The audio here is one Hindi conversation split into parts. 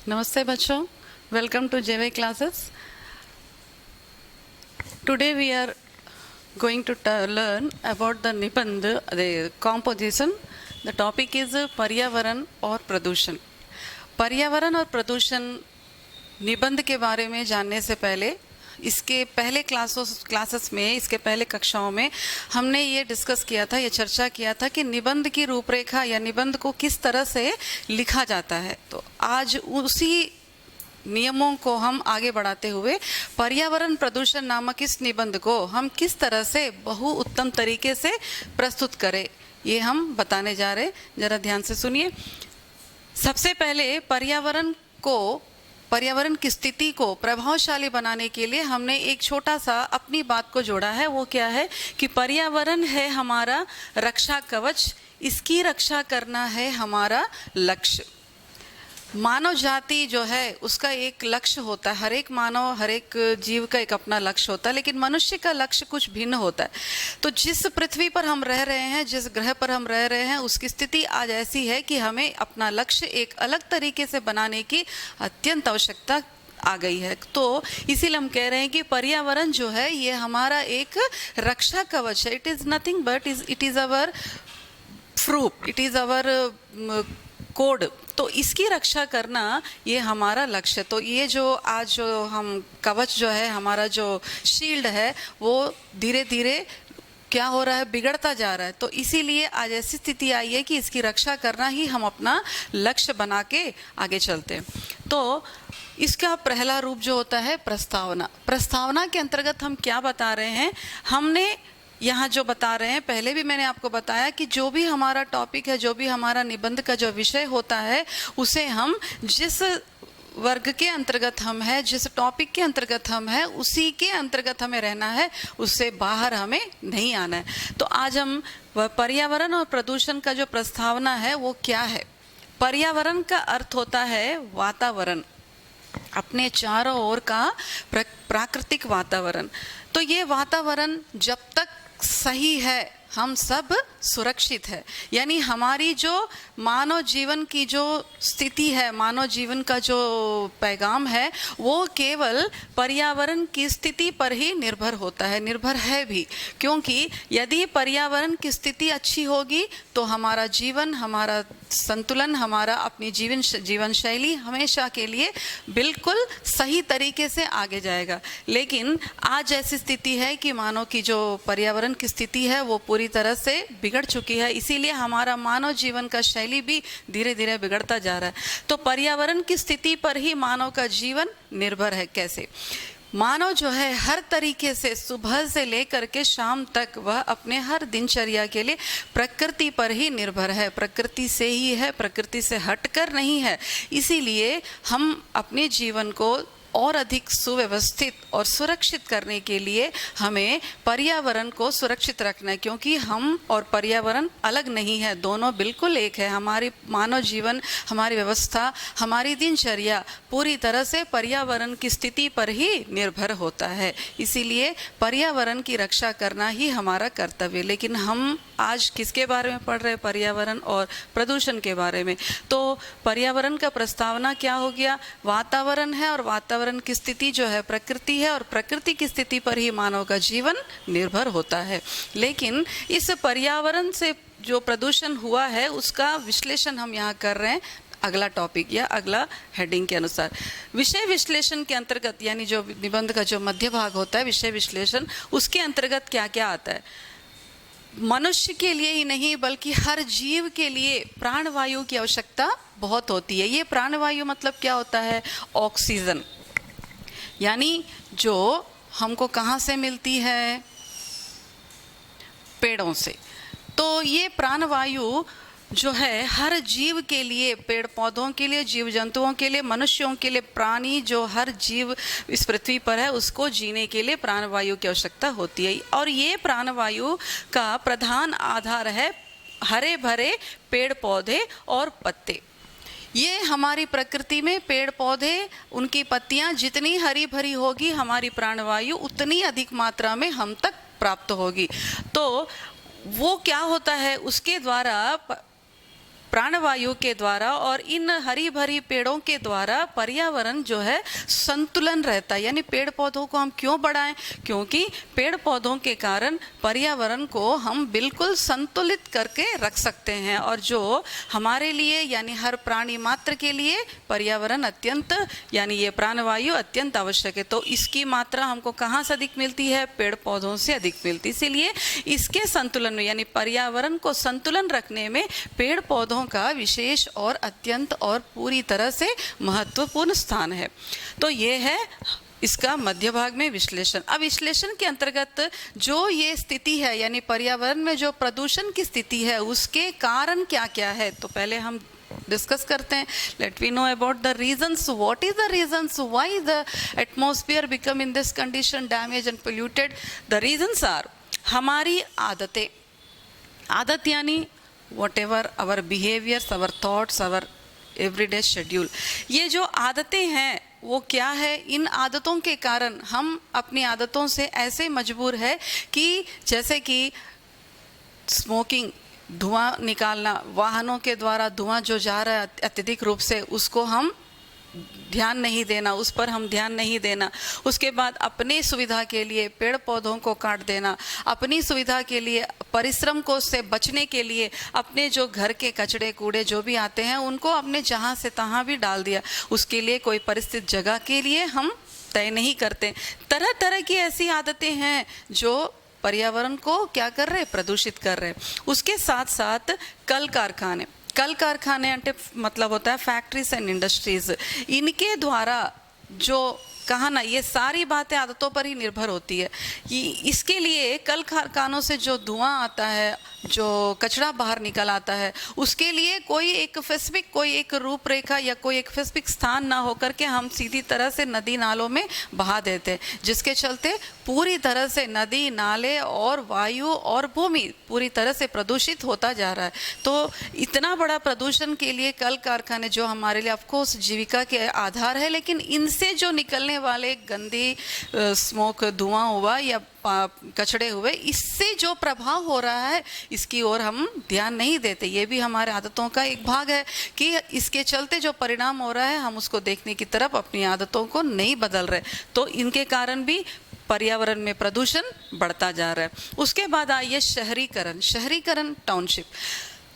Namaste bachcho, welcome to JV classes. Today we are going to learn about the Nibandh, the composition. The topic is पर्यावरण और प्रदूषण. पर्यावरण और प्रदूषण निबंध के बारे में जानने से पहले इसके पहले क्लासेस में, इसके पहले कक्षाओं में हमने ये डिस्कस किया था, ये चर्चा किया था कि निबंध की रूपरेखा या निबंध को किस तरह से लिखा जाता है. तो आज उसी नियमों को हम आगे बढ़ाते हुए पर्यावरण प्रदूषण नामक इस निबंध को हम किस तरह से बहु उत्तम तरीके से प्रस्तुत करें, ये हम बताने जा रहे. जरा ध्यान से सुनिए. सबसे पहले पर्यावरण की स्थिति को प्रभावशाली बनाने के लिए हमने एक छोटा सा अपनी बात को जोड़ा है. वो क्या है कि पर्यावरण है हमारा रक्षा कवच, इसकी रक्षा करना है हमारा लक्ष्य. मानव जाति जो है उसका एक लक्ष्य होता है. हर एक मानव, हर एक जीव का एक अपना लक्ष्य होता है, लेकिन मनुष्य का लक्ष्य कुछ भिन्न होता है. तो जिस पृथ्वी पर हम रह रहे हैं, जिस ग्रह पर हम रह रहे हैं, उसकी स्थिति आज ऐसी है कि हमें अपना लक्ष्य एक अलग तरीके से बनाने की अत्यंत आवश्यकता आ गई है. तो इसीलिए हम कह रहे हैं कि पर्यावरण जो है ये हमारा एक रक्षा कवच है. It is nothing but it is our proof, it is our code. तो इसकी रक्षा करना ये हमारा लक्ष्य. तो ये जो आज जो हम कवच जो है, हमारा जो शील्ड है, वो धीरे धीरे क्या हो रहा है, बिगड़ता जा रहा है. तो इसीलिए आज ऐसी स्थिति आई है कि इसकी रक्षा करना ही हम अपना लक्ष्य बना के आगे चलते हैं. तो इसका पहला रूप जो होता है प्रस्तावना. प्रस्तावना के अंतर्गत हम क्या बता रहे हैं, हमने यहाँ जो बता रहे हैं, पहले भी मैंने आपको बताया कि जो भी हमारा टॉपिक है, जो भी हमारा निबंध का जो विषय होता है, उसे हम जिस वर्ग के अंतर्गत हम हैं, जिस टॉपिक के अंतर्गत हम हैं, उसी के अंतर्गत हमें रहना है, उससे बाहर हमें नहीं आना है. तो आज हम पर्यावरण और प्रदूषण का जो प्रस्तावना है वो क्या है. पर्यावरण का अर्थ होता है वातावरण, अपने चारों ओर का प्राकृतिक वातावरण. तो ये वातावरण जब तक सही है, हम सब सुरक्षित है. यानी हमारी जो मानव जीवन की जो स्थिति है, मानव जीवन का जो पैगाम है, वो केवल पर्यावरण की स्थिति पर ही निर्भर होता है, निर्भर है भी. क्योंकि यदि पर्यावरण की स्थिति अच्छी होगी तो हमारा जीवन, हमारा संतुलन, हमारा अपनी जीवन शैली हमेशा के लिए बिल्कुल सही तरीके से आगे जाएगा. लेकिन आज ऐसी स्थिति है कि मानव की जो पर्यावरण की स्थिति है वो पूरी तरह से बिगड़ चुकी है. इसीलिए हमारा मानव जीवन का शैली भी धीरे धीरे बिगड़ता जा रहा है. तो पर्यावरण की स्थिति पर ही मानव का जीवन निर्भर है. कैसे? मानव जो है हर तरीके से सुबह से लेकर के शाम तक वह अपने हर दिनचर्या के लिए प्रकृति पर ही निर्भर है, प्रकृति से ही है, प्रकृति से हटकर नहीं है. इसीलिए हम अपने जीवन को और अधिक सुव्यवस्थित और सुरक्षित करने के लिए हमें पर्यावरण को सुरक्षित रखना है. क्योंकि हम और पर्यावरण अलग नहीं है, दोनों बिल्कुल एक है. हमारी मानव जीवन, हमारी व्यवस्था, हमारी दिनचर्या पूरी तरह से पर्यावरण की स्थिति पर ही निर्भर होता है. इसीलिए पर्यावरण की रक्षा करना ही हमारा कर्तव्य. लेकिन हम आज किसके बारे में पढ़ रहे हैं? पर्यावरण और प्रदूषण के बारे में. तो पर्यावरण का प्रस्तावना क्या हो गया? वातावरण है, और वातावरण की स्थिति जो है प्रकृति है, और प्रकृति की स्थिति पर ही मानव का जीवन निर्भर होता है. लेकिन इस पर्यावरण से जो प्रदूषण हुआ है उसका विश्लेषण हम यहाँ कर रहे हैं अगला टॉपिक या अगला हेडिंग के अनुसार. विषय विश्लेषण के अंतर्गत, यानी जो निबंध का जो मध्य भाग होता है विषय विश्लेषण, उसके अंतर्गत क्या क्या आता है. मनुष्य के लिए ही नहीं बल्कि हर जीव के लिए प्राणवायु की आवश्यकता बहुत होती है. ये प्राणवायु मतलब क्या होता है? ऑक्सीजन. यानी जो हमको कहाँ से मिलती है? पेड़ों से. तो ये प्राणवायु जो है हर जीव के लिए, पेड़ पौधों के लिए, जीव जंतुओं के लिए, मनुष्यों के लिए, प्राणी जो हर जीव इस पृथ्वी पर है उसको जीने के लिए प्राणवायु की आवश्यकता होती है. और ये प्राणवायु का प्रधान आधार है हरे भरे पेड़ पौधे और पत्ते. ये हमारी प्रकृति में पेड़ पौधे, उनकी पत्तियां जितनी हरी भरी होगी, हमारी प्राणवायु उतनी अधिक मात्रा में हम तक प्राप्त होगी. तो वो क्या होता है, उसके द्वारा प्राणवायु के द्वारा और इन हरी भरी पेड़ों के द्वारा पर्यावरण जो है संतुलन रहता है। यानी पेड़ पौधों को हम क्यों बढ़ाएं? क्योंकि पेड़ पौधों के कारण पर्यावरण को हम बिल्कुल संतुलित करके रख सकते हैं, और जो हमारे लिए यानी हर प्राणी मात्र के लिए पर्यावरण अत्यंत यानी ये प्राणवायु अत्यंत आवश्यक है। तो इसकी मात्रा हमको कहाँ से अधिक मिलती है? पेड़ पौधों से अधिक मिलती है। इसीलिए इसके संतुलन में यानी पर्यावरण को संतुलन रखने में पेड़ पौधों का विशेष और अत्यंत और पूरी तरह से महत्वपूर्ण स्थान है। तो ये है इसका मध्य भाग में विश्लेषण। अब विश्लेषण के अंतर्गत जो ये स्थिति है यानी पर्यावरण में जो प्रदूषण की स्थिति है उसके कारण क्या क्या है, तो पहले हम डिस्कस करते हैं। Let we know about the reasons. What is the reasons why the atmosphere become in this condition damage and polluted? The reasons are हमारी आदतें। आदत यानी whatever our behaviours, our thoughts, our everyday schedule. ये जो आदतें हैं वो क्या है? इन आदतों के कारण हम अपनी आदतों से ऐसे मजबूर है कि जैसे कि स्मोकिंग, धुआं निकालना, वाहनों के द्वारा धुआं जो जा रहा है अत्यधिक रूप से उसको हम ध्यान नहीं देना, उस पर हम ध्यान नहीं देना। उसके बाद अपनी सुविधा के लिए पेड़ पौधों को काट देना, अपनी सुविधा के लिए परिश्रम को से बचने के लिए अपने जो घर के कचड़े कूड़े जो भी आते हैं उनको अपने जहाँ से तहाँ भी डाल दिया। उसके लिए कोई परिस्थित जगह के लिए हम तय नहीं करते। तरह तरह की ऐसी आदतें हैं जो पर्यावरण को क्या कर रहे? प्रदूषित कर रहे। उसके साथ साथ कल कारखाने, कल कारखाने అంటే मतलब होता है फैक्ट्रीज एंड इंडस्ट्रीज, इनके द्वारा जो कहा ना ये सारी बातें आदतों पर ही निर्भर होती है। इसके लिए कल कारखानों से जो धुआं आता है, जो कचरा बाहर निकल आता है, उसके लिए कोई एक स्पेसिफिक कोई एक रूपरेखा या कोई एक स्पेसिफिक स्थान ना होकर के हम सीधी तरह से नदी नालों में बहा देते हैं, जिसके चलते पूरी तरह से नदी नाले और वायु और भूमि पूरी तरह से प्रदूषित होता जा रहा है। तो इतना बड़ा प्रदूषण के लिए कल कारखाने जो हमारे लिए ऑफकोर्स जीविका के आधार है, लेकिन इनसे जो निकलने वाले गंदी स्मोक, धुआं हुआ या कचड़े हुए, इससे जो प्रभाव हो रहा है इसकी ओर हम ध्यान नहीं देते। ये भी हमारे आदतों का एक भाग है कि इसके चलते जो परिणाम हो रहा है हम उसको देखने की तरफ अपनी आदतों को नहीं बदल रहे। तो इनके कारण भी पर्यावरण में प्रदूषण बढ़ता जा रहा है। उसके बाद आइए शहरीकरण। शहरीकरण, टाउनशिप।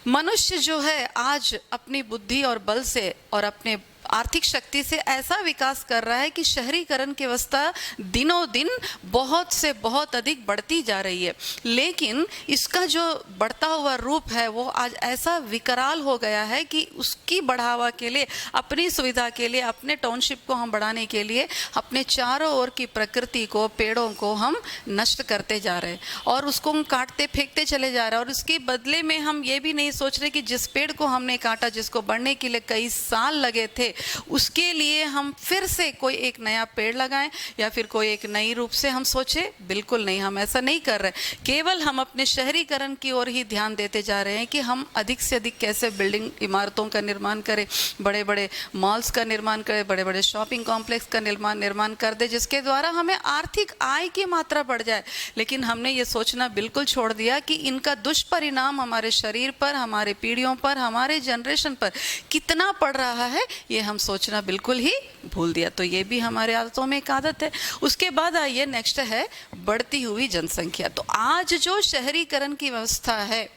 मनुष्य जो है आज अपनी बुद्धि और बल से और अपने आर्थिक शक्ति से ऐसा विकास कर रहा है कि शहरीकरण की अवस्था दिनों दिन बहुत से बहुत अधिक बढ़ती जा रही है। लेकिन इसका जो बढ़ता हुआ रूप है वो आज ऐसा विकराल हो गया है कि उसकी बढ़ावा के लिए, अपनी सुविधा के लिए, अपने टाउनशिप को हम बढ़ाने के लिए अपने चारों ओर की प्रकृति को, पेड़ों को हम नष्ट करते जा रहे हैं और उसको हम काटते फेंकते चले जा रहे हैं। और उसके बदले में हम ये भी नहीं सोच रहे कि जिस पेड़ को हमने काटा, जिसको बढ़ने के लिए कई साल लगे थे, उसके लिए हम फिर से कोई एक नया पेड़ लगाएं या फिर कोई एक नई रूप से हम सोचे। बिल्कुल नहीं, हम ऐसा नहीं कर रहे। केवल हम अपने शहरीकरण की ओर ही ध्यान देते जा रहे हैं कि हम अधिक से अधिक कैसे बिल्डिंग, इमारतों का निर्माण करें, बड़े बड़े मॉल्स का निर्माण करें, बड़े बड़े शॉपिंग कॉम्प्लेक्स का निर्माण कर दे, जिसके द्वारा हमें आर्थिक आय की मात्रा बढ़ जाए। लेकिन हमने ये सोचना बिल्कुल छोड़ दिया कि इनका दुष्परिणाम हमारे शरीर पर, हमारे पीढ़ियों पर, हमारे जनरेशन पर कितना पड़ रहा है ये हम सोचना बिल्कुल ही भूल दिया। तो ये भी हमारे आदतों में एक आदत है। उसके बाद आइए नेक्स्ट है बढ़ती हुई जनसंख्या। तो आज जो शहरीकरण की व्यवस्था है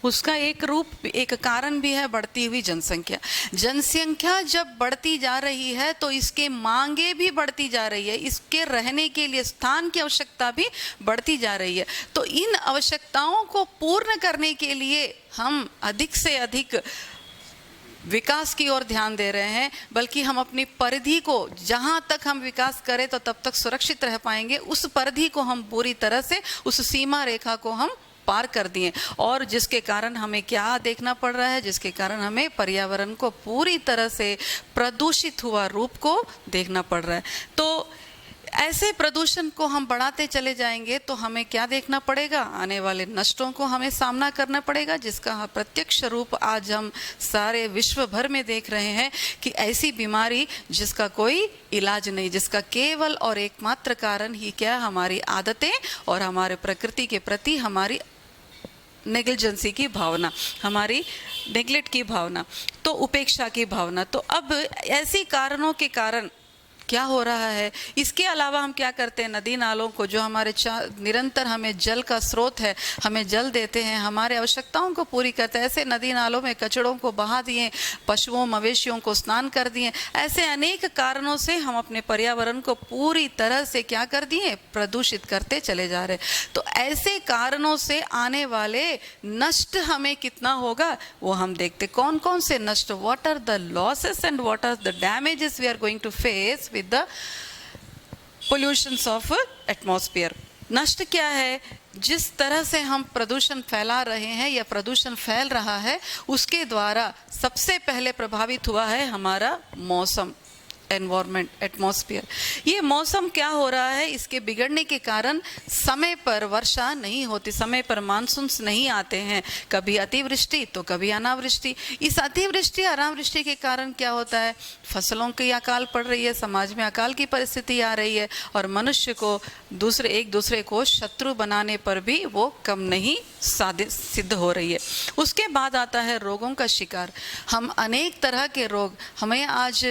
उसका एक रूप, एक कारण भी है बढ़ती हुई जनसंख्या। जनसंख्या जब बढ़ती जा रही है तो इसके मांगे भी बढ़ती जा रही है, इसके रहने के लिए स्थान की आवश्यकता भी बढ़ती जा रही है। तो इन आवश्यकताओं को पूर्ण करने के लिए हम अधिक से अधिक विकास की ओर ध्यान दे रहे हैं, बल्कि हम अपनी परिधि को, जहां तक हम विकास करें तो तब तक सुरक्षित रह पाएंगे, उस परिधि को हम पूरी तरह से, उस सीमा रेखा को हम पार कर दिए। और जिसके कारण हमें क्या देखना पड़ रहा है? जिसके कारण हमें पर्यावरण को पूरी तरह से प्रदूषित हुआ रूप को देखना पड़ रहा है। तो ऐसे प्रदूषण को हम बढ़ाते चले जाएंगे तो हमें क्या देखना पड़ेगा? आने वाले नष्टों को हमें सामना करना पड़ेगा, जिसका प्रत्यक्ष रूप आज हम सारे विश्व भर में देख रहे हैं कि ऐसी बीमारी जिसका कोई इलाज नहीं, जिसका केवल और एकमात्र कारण ही क्या? हमारी आदतें और हमारे प्रकृति के प्रति हमारी नेग्लिजेंसी की भावना, हमारी नेग्लेक्ट की भावना, तो उपेक्षा की भावना। तो अब ऐसी कारणों के कारण क्या हो रहा है, इसके अलावा हम क्या करते हैं, नदी नालों को जो हमारे निरंतर हमें जल का स्रोत है, हमें जल देते हैं, हमारे आवश्यकताओं को पूरी करते हैं, ऐसे नदी नालों में कचड़ों को बहा दिए, पशुओं मवेशियों को स्नान कर दिए। ऐसे अनेक कारणों से हम अपने पर्यावरण को पूरी तरह से क्या कर दिए, प्रदूषित करते चले जा रहे। तो ऐसे कारणों से आने वाले नष्ट हमें कितना होगा वो हम देखते। कौन कौन से नष्ट, what are the losses and what are the damages we are going to face with the pollutions of atmosphere। नष्ट क्या है, जिस तरह से हम प्रदूषण फैला रहे हैं या प्रदूषण फैल रहा है, उसके द्वारा सबसे पहले प्रभावित हुआ है हमारा मौसम, एनवायरमेंट, एटमॉस्फेयर। ये मौसम क्या हो रहा है, इसके बिगड़ने के कारण समय पर वर्षा नहीं होती, समय पर मानसून्स नहीं आते हैं, कभी अतिवृष्टि तो कभी अनावृष्टि। इस अतिवृष्टि अनावृष्टि के कारण क्या होता है, फसलों की अकाल पड़ रही है, समाज में अकाल की परिस्थिति आ रही है, और मनुष्य को एक दूसरे को शत्रु बनाने पर भी वो कम नहीं सिद्ध हो रही है। उसके बाद आता है रोगों का शिकार। हम अनेक तरह के रोग, हमें आज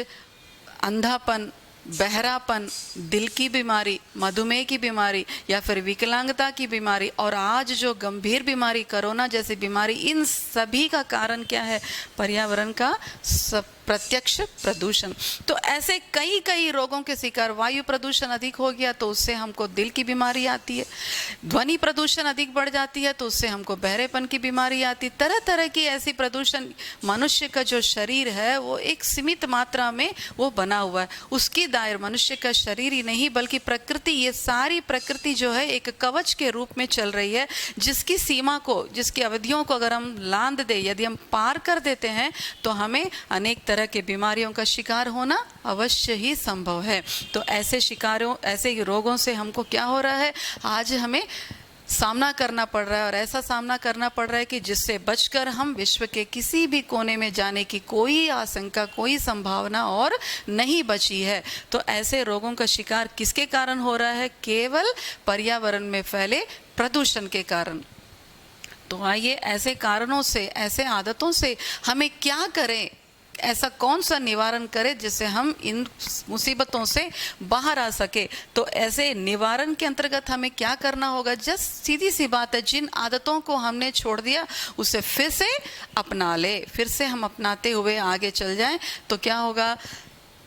अंधापन, बहरापन, दिल की बीमारी, मधुमेह की बीमारी या फिर विकलांगता की बीमारी, और आज जो गंभीर बीमारी कोरोना जैसी बीमारी, इन सभी का कारण क्या है, पर्यावरण का प्रत्यक्ष प्रदूषण। तो ऐसे कई कई रोगों के शिकार, वायु प्रदूषण अधिक हो गया तो उससे हमको दिल की बीमारी आती है, ध्वनि प्रदूषण अधिक बढ़ जाती है तो उससे हमको बहरेपन की बीमारी आती। तरह तरह की ऐसी प्रदूषण, मनुष्य का जो शरीर है वो एक सीमित मात्रा में वो बना हुआ है, उसकी दायर मनुष्य का शरीर ही नहीं बल्कि प्रकृति, ये सारी प्रकृति जो है एक कवच के रूप में चल रही है, जिसकी सीमा को, जिसकी अवधियों को अगर हम लांघ दे, यदि हम पार कर देते हैं तो हमें अनेक तरह के बीमारियों का शिकार होना अवश्य ही संभव है। तो ऐसे शिकारों, ऐसे रोगों से हमको क्या हो रहा है, आज हमें सामना करना पड़ रहा है, और ऐसा सामना करना पड़ रहा है कि जिससे बचकर हम विश्व के किसी भी कोने में जाने की कोई आशंका, कोई संभावना और नहीं बची है। तो ऐसे रोगों का शिकार किसके कारण हो रहा है, केवल पर्यावरण में फैले प्रदूषण के कारण। तो आइए ऐसे कारणों से, ऐसे आदतों से हमें क्या करें, ऐसा कौन सा निवारण करें जिससे हम इन मुसीबतों से बाहर आ सके। तो ऐसे निवारण के अंतर्गत हमें क्या करना होगा, जस्ट सीधी सी बात है, जिन आदतों को हमने छोड़ दिया उसे फिर से अपना ले, फिर से हम अपनाते हुए आगे चल जाएं तो क्या होगा,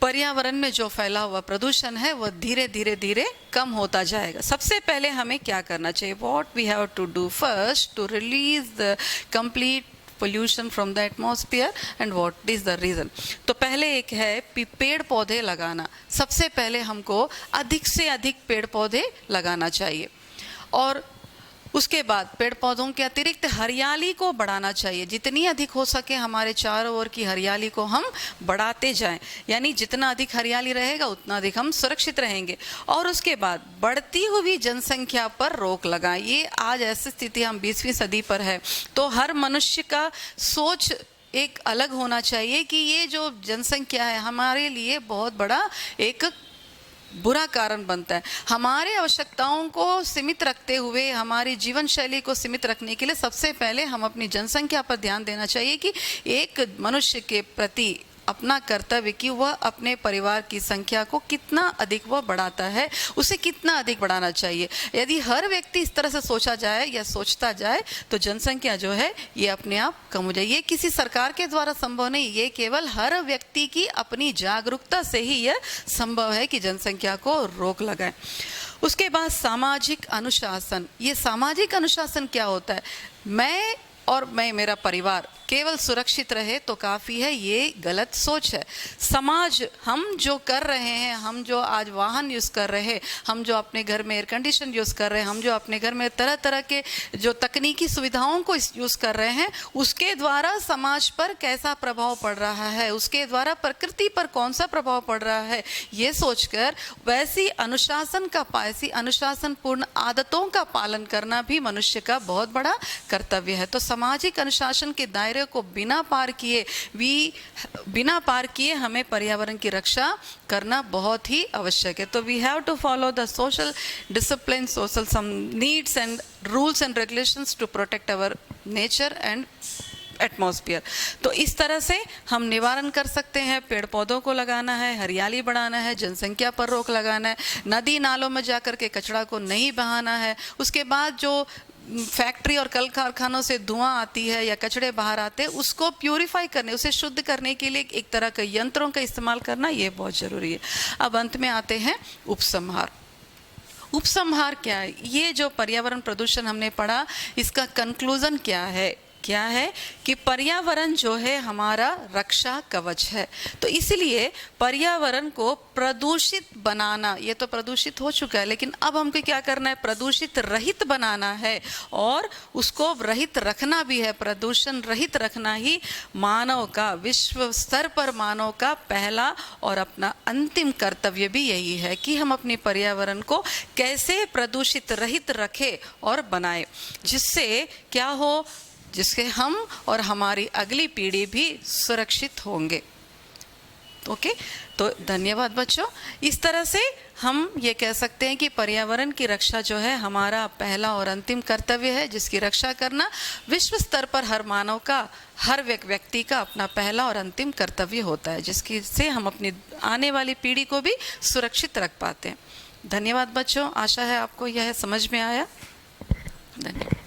पर्यावरण में जो फैला हुआ प्रदूषण है वो धीरे धीरे धीरे कम होता जाएगा। सबसे पहले हमें क्या करना चाहिए, what we have to do first to release the complete pollution from the atmosphere and what is the reason. तो पहले एक है पेड़ पौधे लगाना। सबसे पहले हमको अधिक से अधिक पेड़ पौधे लगाना चाहिए, और उसके बाद पेड़ पौधों के अतिरिक्त हरियाली को बढ़ाना चाहिए। जितनी अधिक हो सके हमारे चारों ओर की हरियाली को हम बढ़ाते जाएं, यानी जितना अधिक हरियाली रहेगा उतना अधिक हम सुरक्षित रहेंगे। और उसके बाद बढ़ती हुई जनसंख्या पर रोक लगाएं। ये आज ऐसी स्थिति, हम 20वीं सदी पर है, तो हर मनुष्य का सोच एक अलग होना चाहिए कि ये जो जनसंख्या है हमारे लिए बहुत बड़ा एक बुरा कारण बनता है। हमारे आवश्यकताओं को सीमित रखते हुए, हमारी जीवन शैली को सीमित रखने के लिए सबसे पहले हम अपनी जनसंख्या पर ध्यान देना चाहिए कि एक मनुष्य के प्रति अपना कर्तव्य कि वह अपने परिवार की संख्या को कितना अधिक वह बढ़ाता है, उसे कितना अधिक बढ़ाना चाहिए। यदि हर व्यक्ति इस तरह से सोचा जाए या सोचता जाए तो जनसंख्या जो है ये अपने आप कम हो जाए। ये किसी सरकार के द्वारा संभव नहीं, ये केवल हर व्यक्ति की अपनी जागरूकता से ही यह संभव है कि जनसंख्या को रोक लगाएं। उसके बाद सामाजिक अनुशासन। ये सामाजिक अनुशासन क्या होता है, मैं मेरा परिवार केवल सुरक्षित रहे तो काफ़ी है, ये गलत सोच है। समाज, हम जो कर रहे हैं, हम जो आज वाहन यूज़ कर रहे हैं, हम जो अपने घर में एयर कंडीशन यूज़ कर रहे हैं, हम जो अपने घर में तरह तरह के जो तकनीकी सुविधाओं को यूज़ कर रहे हैं, उसके द्वारा समाज पर कैसा प्रभाव पड़ रहा है, उसके द्वारा प्रकृति पर कौन सा प्रभाव पड़ रहा है, ये सोचकर ऐसी अनुशासनपूर्ण आदतों का पालन करना भी मनुष्य का बहुत बड़ा कर्तव्य है। तो सामाजिक अनुशासन के दायरे को बिना पार किए हमें पर्यावरण की रक्षा करना बहुत ही आवश्यक है। तो we have to follow the social discipline, social some needs and rules and regulations to protect our nature and atmosphere. तो इस तरह से हम निवारण कर सकते हैं। पेड़ पौधों को लगाना है, हरियाली बढ़ाना है, जनसंख्या पर रोक लगाना है, नदी नालों में जाकर के कचरा को नहीं बहाना है। उसके बाद जो फैक्ट्री और कल कारखानों से धुआं आती है या कचड़े बाहर आते हैं, उसको प्यूरिफाई करने, उसे शुद्ध करने के लिए एक तरह के यंत्रों का इस्तेमाल करना ये बहुत ज़रूरी है। अब अंत में आते हैं उपसंहार। उपसंहार क्या है? ये जो पर्यावरण प्रदूषण हमने पढ़ा, इसका कंक्लूजन क्या है? क्या है कि पर्यावरण जो है हमारा रक्षा कवच है। तो इसलिए पर्यावरण को प्रदूषित बनाना, ये तो प्रदूषित हो चुका है, लेकिन अब हमको क्या करना है? प्रदूषित रहित बनाना है और उसको रहित रखना भी है। प्रदूषण रहित रखना ही मानव का, विश्व स्तर पर मानव का पहला और अपना अंतिम कर्तव्य भी यही है कि हम अपने पर्यावरण को कैसे प्रदूषित रहित रखें और बनाए, जिससे क्या हो, जिससे हम और हमारी अगली पीढ़ी भी सुरक्षित होंगे। ओके, तो धन्यवाद बच्चों। इस तरह से हम ये कह सकते हैं कि पर्यावरण की रक्षा जो है हमारा पहला और अंतिम कर्तव्य है, जिसकी रक्षा करना विश्व स्तर पर हर मानव का, हर व्यक्ति का अपना पहला और अंतिम कर्तव्य होता है, जिसकी से हम अपनी आने वाली पीढ़ी को भी सुरक्षित रख पाते हैं। धन्यवाद बच्चों, आशा है आपको यह समझ में आया। धन्यवाद।